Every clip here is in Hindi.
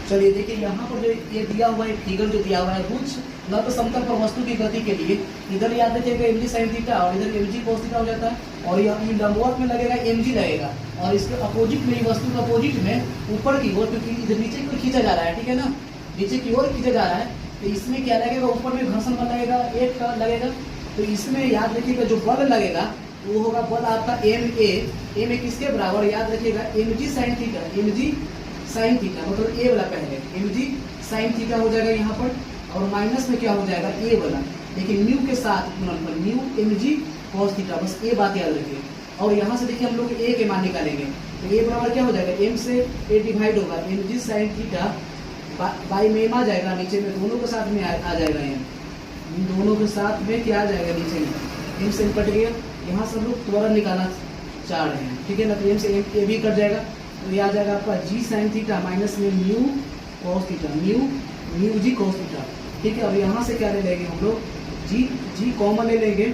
चलिए देखिए यहाँ पर जो ये दिया हुआ है फिगर जो दिया हुआ है कुछ न तो समतल पर वस्तु की गति के लिए इधर याद रखिएगा mg sin थीटा और इधर mg cos थीटा हो जाता है और ये लंबवत में लगेगा mg लगेगा और इसके अपोजिट में वस्तु के अपोजिट में ऊपर की ओर क्योंकि इधर नीचे की ओर खींचा जा रहा है, ठीक है ना, नीचे की ओर खींचा जा रहा है तो इसमें क्या लगेगा, ऊपर में घर्षण बल लगेगा एक का लगेगा। तो इसमें याद रखिएगा जो बल लगेगा वो होगा बल आपका एम ए किसके बराबर, याद रखिएगा mg sin theta, mg sin theta मतलब ए वाला पहले mg sin थीटा हो जाएगा यहाँ पर और माइनस में क्या हो जाएगा ए वाला, लेकिन न्यू के साथ गुणनफल न्यू mg cos थीटा, बस ये बात याद रखिए। और यहाँ से देखिए हम लोग ए के मान निकालेंगे तो ए बराबर क्या हो जाएगा, एम से ए डिवाइड होगा mg sin थीटा बाई में आ जाएगा, नीचे में दोनों के साथ में आ जाएगा, इन दोनों के साथ में क्या आ जाएगा नीचे में एम से कट गया, यहाँ से हम लोग त्वरण निकालना चाह रहे हैं, ठीक है ना, तो एम से ए भी कट जाएगा तो ये आ जाएगा आपका जी sin थीटा माइनस में न्यू cos थीटा, न्यू जी cos थीटा, ठीक है। अब यहाँ से क्या ले लेंगे हम लोग, जी कॉमन ले लेंगे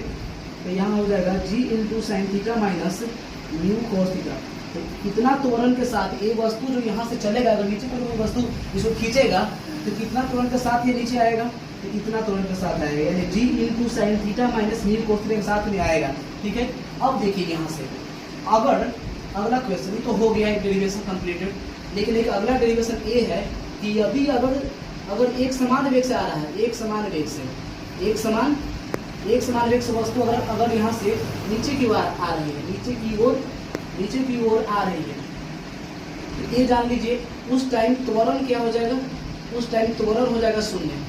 तो यहाँ हो जाएगा g into sine theta minus mu cos theta. तो कितना त्वरण के साथ ये वस्तु जो यहाँ से चलेगा, अगर नीचे पर कोई वस्तु इसको खींचेगा तो कितना त्वरण के साथ ये नीचे आएगा, तो इतना त्वरण के साथ आएगा, यानी g into sine theta minus mu cos theta के साथ में आएगा, ठीक है। अब देखिए यहाँ से अगर अगला क्वेश्चन तो हो गया एक डेरिवेशन कंप्लीटेड, लेकिन एक अगला डेरिवेशन ये है कि अभी अगर एक समान वेग से आ रहा है, एक समान वेग से वस्तु अगर यहाँ से नीचे की ओर आ रही है, नीचे की ओर आ रही है तो ये जान लीजिए उस टाइम त्वरण क्या हो जाएगा, उस टाइम त्वरण हो जाएगा शून्य।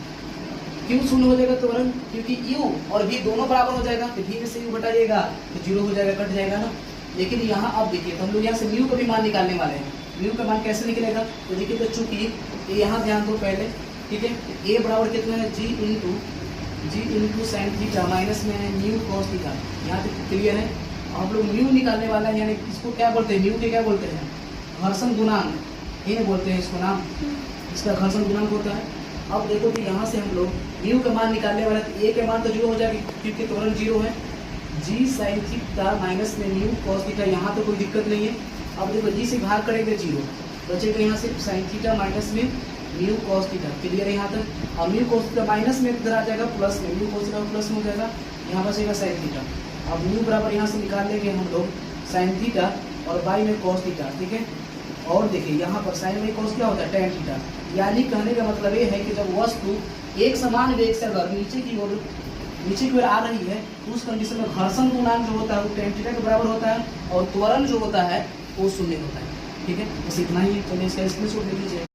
क्यों शून्य हो जाएगा त्वरण, क्योंकि u और v दोनों बराबर हो जाएगा, तो v में से u घटाइएगा तो जीरो हो जाएगा, कट जाएगा ना। लेकिन यहाँ अब देखिए तो हम लोग यहाँ से म्यू का भी मान निकालने वाले हैं, म्यू का मान कैसे निकलेगा, तो देखिए तो चूंकि यहाँ ध्यान दो पहले, ठीक है, ए बराबर कितना है जी इंटू साइन थीटा माइनस में है न्यू cos थीटा, यहाँ तक क्लियर है। आप लोग म्यू निकालने वाला है, यानी इसको क्या बोलते हैं, म्यू के क्या बोलते हैं, घर्षण गुणांक ये बोलते हैं इसको नाम, इसका घर्षण गुणांक होता है। अब देखो कि यहाँ से हम लोग म्यू का मान निकालने वाले तो ए के मान तो जीरो हो जाएगी क्योंकि त्वरण जीरो है, जी साइन थीटा माइनस में न्यू cos थीटा, यहाँ तो कोई दिक्कत नहीं है। अब देखो जी से भाग करेंगे जीरो बचेगा, यहाँ से साइन थीटा माइनस में न्यू cos थीटा, क्लियर है यहाँ तक। अब न्यू cos थीटा माइनस में इधर आ जाएगा प्लस में, न्यू cos थीटा प्लस में हो जाएगा, यहाँ बचेगा साइन थीटा। अब न्यू बराबर यहाँ से निकाल लेंगे हम लोग साइन थीटा और बाई में cos थीटा, ठीक है। और देखिए यहाँ पर साइन में cos क्या होता है, tan थीटा, यानी कहने का मतलब ये है कि जब वस्तु एक समान वेग से अगर नीचे की ओर आ रही है तो उस कंडीशन में घर्षण गुणांक जो होता है वो tan थीटा के बराबर होता है और त्वरण जो होता है वो शून्य होता है, ठीक है। बस इतना ही है, चलिए इसका स्क्रीनशॉट ले लीजिए।